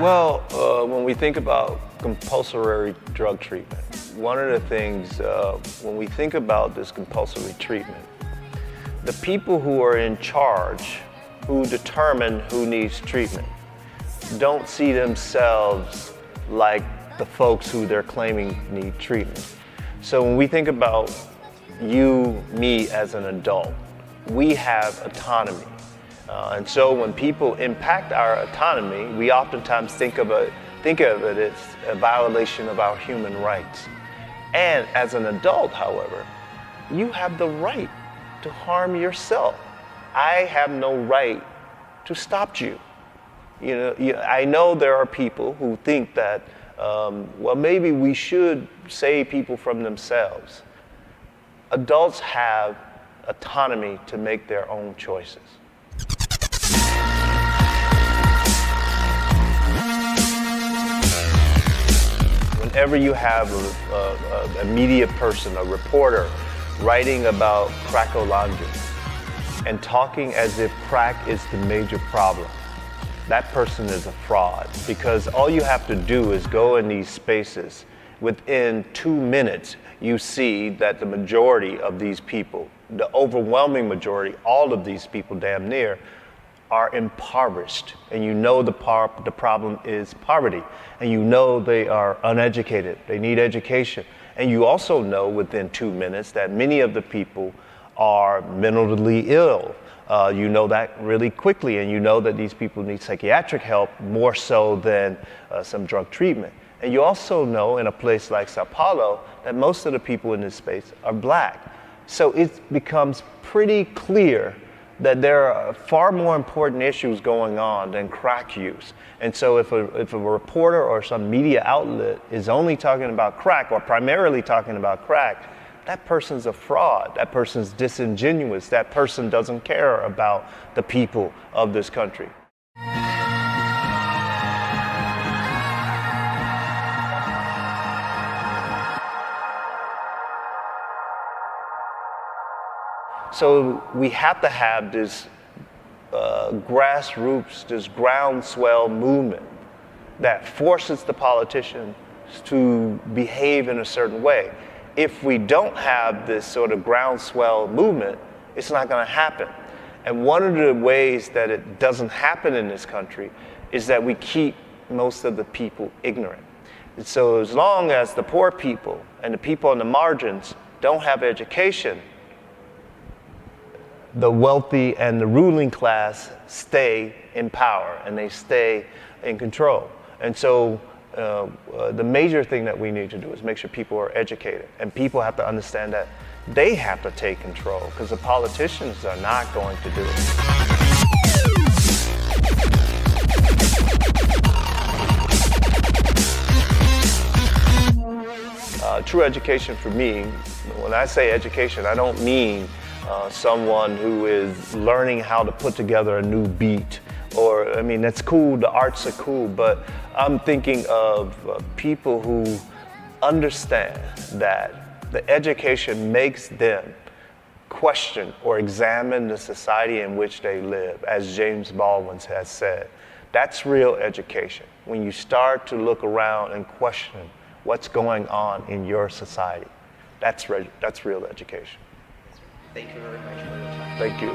When we think about compulsory drug treatment, one of the things, when we think about this compulsory treatment, the people who are in charge, who determine who needs treatment, don't see themselves like the folks who they're claiming need treatment. So when we think about you, me as an adult, we have autonomy. And so when people impact our autonomy, we oftentimes think of it as a violation of our human rights. And as an adult, however, you have the right to harm yourself. I have no right to stop you. I know there are people who think that, maybe we should save people from themselves. Adults have autonomy to make their own choices. Whenever you have a media person, a reporter, writing about crack-o-laundry and talking as if crack is the major problem, that person is a fraud, because all you have to do is go in these spaces. Within 2 minutes, you see that the majority of these people, the overwhelming majority, all of these people damn near, are impoverished. And you know the problem is poverty. And you know they are uneducated. They need education. And you also know within 2 minutes that many of the people are mentally ill. You know that really quickly, and you know that these people need psychiatric help more so than some drug treatment. And you also know in a place like Sao Paulo that most of the people in this space are black. So it becomes pretty clear that there are far more important issues going on than crack use. And so if a reporter or some media outlet is only talking about crack or primarily talking about crack, that person's a fraud, that person's disingenuous, that person doesn't care about the people of this country. So we have to have this grassroots, this groundswell movement that forces the politicians to behave in a certain way. If we don't have this sort of groundswell movement, it's not going to happen. And one of the ways that it doesn't happen in this country is that we keep most of the people ignorant. And so as long as the poor people and the people on the margins don't have education, the wealthy and the ruling class stay in power and they stay in control. And so the major thing that we need to do is make sure people are educated, and people have to understand that they have to take control, because the politicians are not going to do it. True education for me, when I say education, I don't mean someone who is learning how to put together a new beat, or, I mean, that's cool, the arts are cool, but I'm thinking of people who understand that the education makes them question or examine the society in which they live, as James Baldwin has said. That's real education, when you start to look around and question what's going on in your society. That's real education. Thank you very much for your time. Thank you.